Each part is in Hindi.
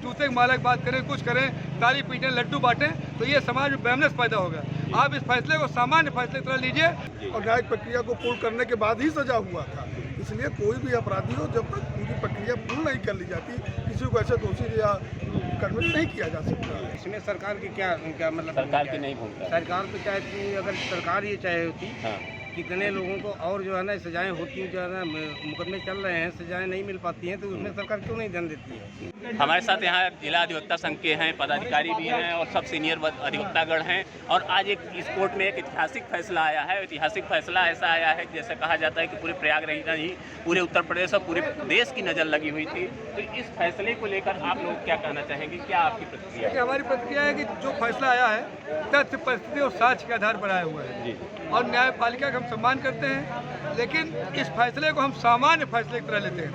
जूते के मालक बात करें, कुछ करें, ताली पीटें, लड्डू बांटें, तो ये समाज में बैमनस पैदा होगा। आप इस फैसले को सामान्य फैसले की तरह लीजिए। और न्यायिक प्रक्रिया को पूर्ण करने के बाद ही सजा हुआ था, इसलिए कोई भी अपराधी हो, जब तक पूरी प्रक्रिया पूर्ण नहीं कर ली जाती, किसी को ऐसे दोषी या कर्मित नहीं किया जा सकता। इसमें सरकार की क्या मतलब, सरकार की नहीं भूमिका। सरकार तो चाहे थी, अगर सरकार ये चाहे होती, हाँ। कितने लोगों को और जो है ना सजाएं होती, जो है ना मुकदमे चल रहे हैं, सजाएं नहीं मिल पाती हैं, तो उसमें सरकार क्यों नहीं ध्यान देती है? हमारे साथ यहाँ जिला अधिवक्ता संघ के हैं, पदाधिकारी भी हैं और सब सीनियर अधिवक्तागण हैं। और आज इस कोर्ट में एक ऐतिहासिक फैसला आया है। ऐतिहासिक फैसला ऐसा आया है जैसे कहा जाता है कि पूरे प्रयागराज नहीं, पूरे उत्तर प्रदेश और पूरे देश की नज़र लगी हुई थी। तो इस फैसले को लेकर आप लोग क्या कहना चाहेंगे, क्या आपकी प्रतिक्रिया है? हमारी प्रतिक्रिया है कि जो फैसला आया है तथ्य, परिस्थिति और साक्ष्य के आधार पर आया हुआ है और न्यायपालिका का हम सम्मान करते हैं, लेकिन इस फैसले को हम सामान्य फैसले की तरह लेते हैं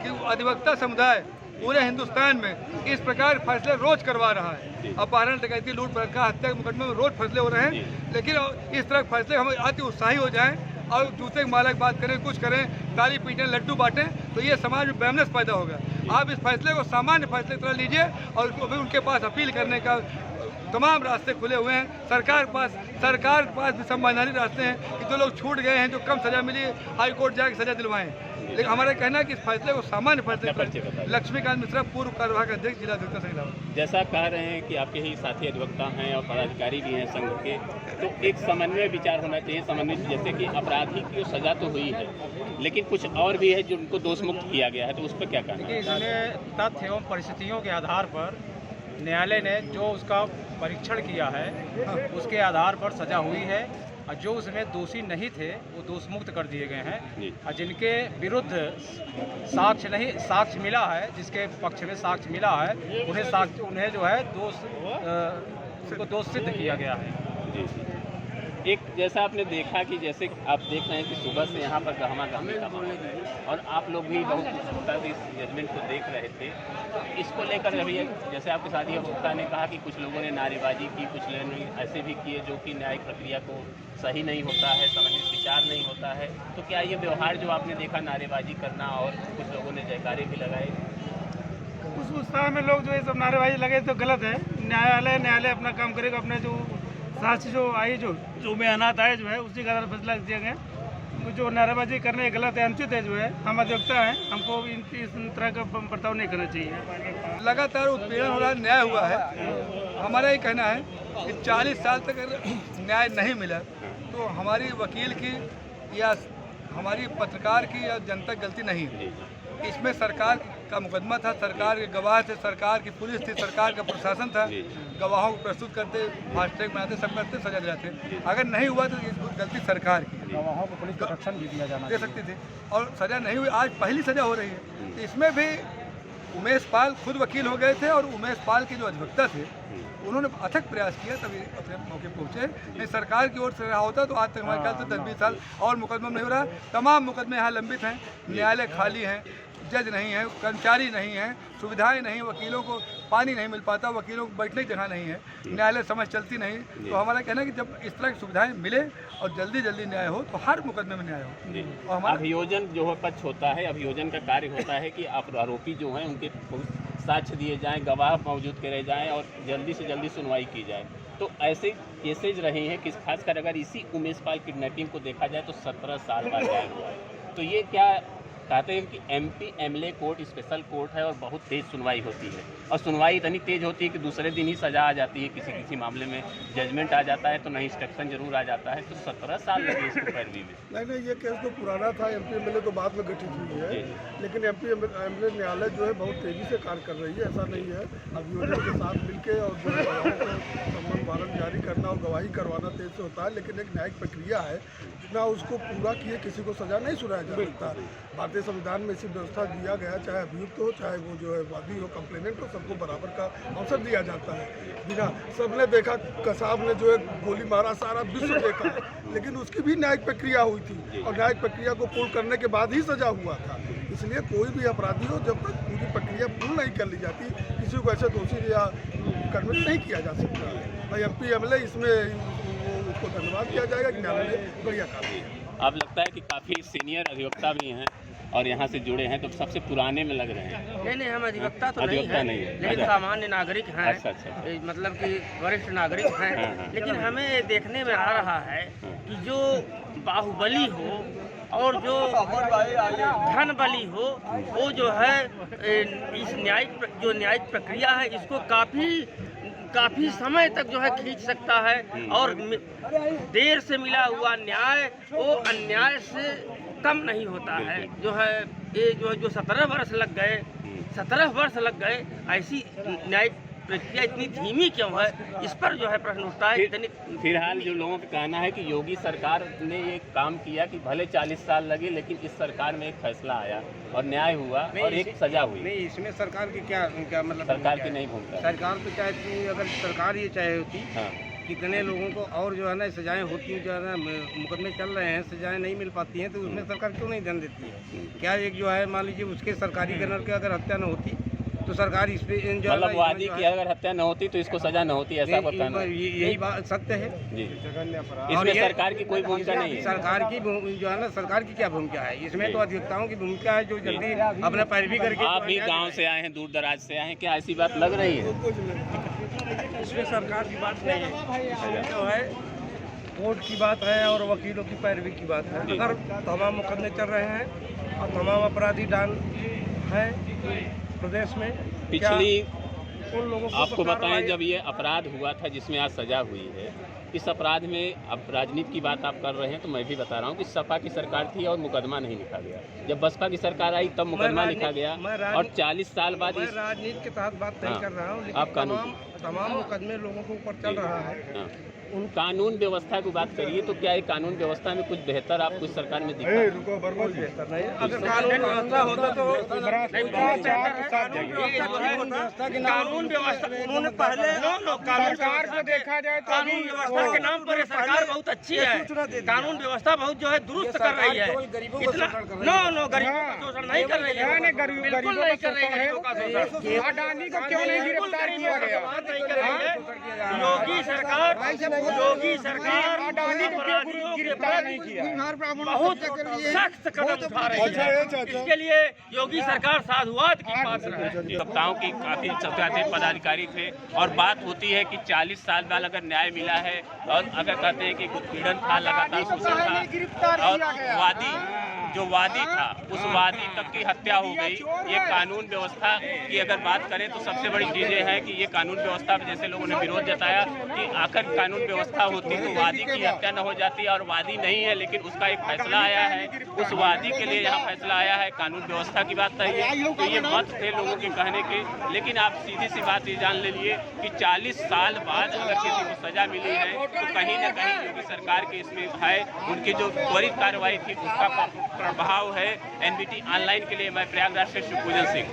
कि अधिवक्ता समुदाय पूरे हिंदुस्तान में इस प्रकार फैसले रोज करवा रहा है। अपहरण, डकैती, लूट, बलात्कार, हत्या के मुकदमे में रोज फैसले हो रहे हैं, लेकिन इस तरह फैसले हम अति उत्साही हो जाएं और जूते के मालक बात करें, कुछ करें, ताली पीटें, लड्डू बांटें, तो ये समाज में बैमनस पैदा होगा। आप इस फैसले को सामान्य फैसले की तरह लीजिए और अभी उनके पास अपील करने का तमाम रास्ते खुले हुए हैं। सरकार के पास भी संवैधानिक रास्ते हैं कि जो लोग छूट गए हैं, जो कम सजा मिली, हाई कोर्ट जाकर सजा दिलवाएं। लेकिन हमारा कहना है कि इस फैसले को सामान्य फैसले। लक्ष्मीकांत मिश्रा, पूर्व कार्यवाहक अध्यक्ष, जिला अधिवक्ता संघ। जैसा कह रहे हैं कि आपके ही साथी अधिवक्ता हैं और पदाधिकारी भी हैं संघ के, तो एक समन्वय विचार होना चाहिए। समन्वय जैसे कि अपराधी की सजा तो हुई है, लेकिन कुछ और भी है जो उनको दोष मुक्त किया गया है, तो उस पर क्या कहना है? इसमें तथ्य एवं परिस्थितियों के आधार पर न्यायालय ने जो उसका परीक्षण किया है उसके आधार पर सजा हुई है, और जो उसमें दोषी नहीं थे वो दोष मुक्त कर दिए गए हैं, और जिनके विरुद्ध साक्ष्य मिला है, जिसके पक्ष में साक्ष्य मिला है, उन्हें जो है दोष सिद्ध किया गया है। जी। एक जैसा आपने देखा कि जैसे आप देख रहे हैं कि सुबह से यहाँ पर गहमा गहमी का माहौल है और आप लोग भी बहुत उत्सुकता से इस जजमेंट को देख रहे थे। तो इसको लेकर अभी जैसे आपके साथी अधिवक्ता ने कहा कि कुछ लोगों ने नारेबाजी की, कुछ लोगों ने ऐसे भी किए जो कि न्यायिक प्रक्रिया को सही नहीं होता है, समन्वित विचार नहीं होता है, तो क्या ये व्यवहार जो आपने देखा, नारेबाजी करना और कुछ लोगों ने जयकारे भी लगाए, उस उत्साह में लोग जो ये सब नारेबाजी लगे तो गलत है। न्यायालय अपना काम करेगा, अपने जो साक्ष्य जो आई, जो बयानात आए जो है उसी का फैसला दिया गया। जो नारेबाजी करने गलत है, अनुचित है, जो है हम अधिवक्ता हैं, हमको इस तरह का बर्ताव नहीं करना चाहिए। लगातार उत्पीड़न हो रहा है, न्याय हुआ है। हमारा ये कहना है कि 40 साल तक अगर न्याय नहीं मिला तो हमारी वकील की या हमारी पत्रकार की या जनता की गलती नहीं है। इसमें सरकार का मुकदमा था, सरकार के गवाह थे, सरकार की पुलिस थी, सरकार का प्रशासन था, गवाहों को प्रस्तुत करते, फास्ट ट्रैक बनाते, सब करते, सजा दिलाते। अगर नहीं हुआ तो ये गलती सरकार की, गवाहों को पुलिस प्रोटेक्शन भी दिया जाना दे सकती थी और सजा नहीं हुई। आज पहली सजा हो रही है। तो इसमें भी उमेश पाल खुद वकील हो गए थे और उमेश पाल के जो अधिवक्ता थे उन्होंने अथक प्रयास किया, तभी अपने मौके पहुंचे। नहीं सरकार की ओर से रहा होता तो आज तक हमारे ख्याल से 10-20 साल और मुकदमा नहीं हो रहा। तमाम मुकदमे यहाँ लंबित हैं, न्यायालय खाली हैं, जज नहीं है, कर्मचारी नहीं है, सुविधाएं नहीं, वकीलों को पानी नहीं मिल पाता, वकीलों को बैठने की जगह नहीं है, न्यायालय समझ चलती नहीं। तो हमारा कहना है कि जब इस तरह की सुविधाएं मिले और जल्दी न्याय हो तो हर मुकदमे में न्याय हो। और हमारा अभियोजन जो है पक्ष होता है, अभियोजन का कार्य होता है कि आप आरोपी जो हैं उनके साक्ष्य दिए जाएं, गवाह मौजूद करे जाएं और जल्दी से जल्दी सुनवाई की जाए। तो ऐसे केसेज रहे हैं कि खासकर अगर इसी उमेश पाल किडनैपिंग को देखा जाए तो 17 साल बाद न्याय हुआ है। तो ये क्या कहते हैं कि MP MLA court special court है और बहुत तेज़ सुनवाई होती है, और सुनवाई इतनी तेज़ होती है कि दूसरे दिन ही सज़ा आ जाती है, किसी मामले में जजमेंट आ जाता है तो नहीं इंस्ट्रक्शन जरूर आ जाता है। तो 17 साल लगे इसको पैरवी में। नहीं, ये केस तो पुराना था, MP MLA तो बाद में गठित हुई है, लेकिन MP MLA न्यायालय जो है बहुत तेज़ी से कार्य कर रही है। ऐसा नहीं है, अभियोजन के साथ मिलकर और जो गवाहों को सम्मान वारंट जारी करना और गवाही करवाना तेज से होता है, लेकिन एक न्यायिक प्रक्रिया है, बिना उसको पूरा किए किसी को सजा नहीं सुनाया जा सकता। भारतीय संविधान में इसी व्यवस्था दिया गया, चाहे अभियुक्त हो, चाहे वो जो है वादी हो, कंप्लेनेंट हो, सबको बराबर का अवसर दिया जाता है। बिना सबने देखा, कसाब ने जो है गोली मारा, सारा विश्व देखा, लेकिन उसकी भी न्यायिक प्रक्रिया हुई थी और न्यायिक प्रक्रिया को पूर्ण करने के बाद ही सजा हुआ था। इसलिए कोई भी अपराधी हो, जब तक पूरी प्रक्रिया पूर्ण नहीं कर ली जाती, किसी को ऐसे दोषी या कर्मित नहीं किया जा सकता है। और MP MLA इसमें उसको धन्यवाद किया जाएगा कि न्यायालय ने बढ़िया काम किया। आप लगता है कि काफ़ी सीनियर अधिवक्ता भी हैं और यहाँ से जुड़े हैं, तो सबसे पुराने में लग रहे हैं। नहीं, हम अधिवक्ता तो अधिवक्ता नहीं है। है, लेकिन सामान्य नागरिक हैं। अच्छा। मतलब कि वरिष्ठ नागरिक हैं। हाँ। लेकिन हमें देखने में आ रहा है कि जो बाहुबली हो और जो धन बली हो, वो जो है इस न्यायिक प्रक्रिया है, इसको काफी समय तक जो है खींच सकता है और देर से मिला हुआ न्याय वो अन्याय से कम नहीं होता है। जो है ये जो 17 वर्ष लग गए, ऐसी न्यायिक प्रक्रिया इतनी धीमी क्यों है, इस पर जो है प्रश्न उठता है। फिलहाल जो लोगों का कहना है कि योगी सरकार ने ये काम किया कि भले 40 साल लगे, लेकिन इस सरकार में एक फैसला आया और न्याय हुआ और एक सजा हुई। नहीं, इसमें सरकार की क्या मतलब, सरकार की नहीं भूमिका। सरकार तो चाहे, अगर सरकार ये चाहे होती, कितने लोगों को और जो है ना सजाएं होती हैं, जो है ना मुकदमे चल रहे हैं, सजाएं नहीं मिल पाती हैं, तो उसमें सरकार क्यों नहीं ध्यान देती है? क्या एक जो है मान लीजिए उसके सरकारी कर्नल की अगर हत्या न होती तो सरकार इस पे मतलब वादी की अगर हत्या न होती तो इसको सजा न होती, ऐसा बताना। यही बात सत्य है जी। इसमें सरकार की कोई भूमिका नहीं है। सरकार की जो है ना, सरकार की क्या भूमिका है इसमें? तो अधिवक्ताओं की भूमिका है जो जल्दी अपना पैरवी करके। आप भी गाँव से आए हैं, दूर दराज से आए हैं, क्या ऐसी बात लग रही है? इसमें सरकार की बात नहीं है, जो है कोर्ट की बात है और वकीलों की पैरवी की बात है। अगर तमाम मुकदमे चल रहे हैं और तमाम अपराधी डाल हैं प्रदेश में, पिछली उन लोगों को आपको बताएं, जब ये अपराध हुआ था जिसमें आज सजा हुई है, इस अपराध में अब राजनीति की बात आप कर रहे हैं तो मैं भी बता रहा हूँ कि सपा की सरकार थी और मुकदमा नहीं लिखा गया। जब बसपा की सरकार आई तब मुकदमा लिखा गया और 40 साल बाद मैं राजनीति के तहत बात नहीं कर रहा हूँ, लेकिन तमाम मुकदमे लोगों के ऊपर चल रहा है। उन कानून व्यवस्था की बात करिए तो क्या ये कानून व्यवस्था में कुछ बेहतर आप कुछ सरकार में दिखा? बेहतर नहीं है। अगर कानून व्यवस्था होता तो कानून व्यवस्था उन्होंने पहले सरकार को देखा जाए तो कानून व्यवस्था के नाम पर सरकार बहुत अच्छी है। कानून व्यवस्था बहुत जो है दुरुस्त कर रही है। इतना नो गरीबों का शोषण नहीं कर रही है, बिल्कुल नहीं कर रही है। अडानी को क्यों नहीं गिरफ्तार किया गया? योगी सरकार गिरफ्तार नहीं किया, बहुत सख्त कदम उठा रही है। इसके लिए योगी सरकार साधुवाद की पात्र है। अधिवक्ताओं की काफी सबसे पदाधिकारी थे और बात होती है कि 40 साल बाद अगर न्याय मिला है और अगर कहते हैं कि उत्पीड़न था, लगातार शोषण था और जो वादी था उस वादी तक की हत्या हो गई। ये कानून व्यवस्था की अगर बात करें तो सबसे बड़ी चीज़ ये है कि ये कानून व्यवस्था में जैसे लोगों ने विरोध जताया कि आखिर कानून व्यवस्था होती तो वादी की हत्या न हो जाती, और वादी नहीं है लेकिन उसका एक फैसला आया है, उस वादी के लिए यहाँ फैसला आया है। कानून व्यवस्था की बात है तो ये मत थे लोगों के कहने के, लेकिन आप सीधी सी बात ये जान लीजिए कि 40 साल बाद अगर किसी को सजा मिली है तो कहीं ना कहीं योगी सरकार के इसमें है, उनकी जो त्वरित कार्रवाई थी उसका प्रभाव है। NBT ऑनलाइन के लिए मैं प्रयागराज से शिवपूजन सिंह।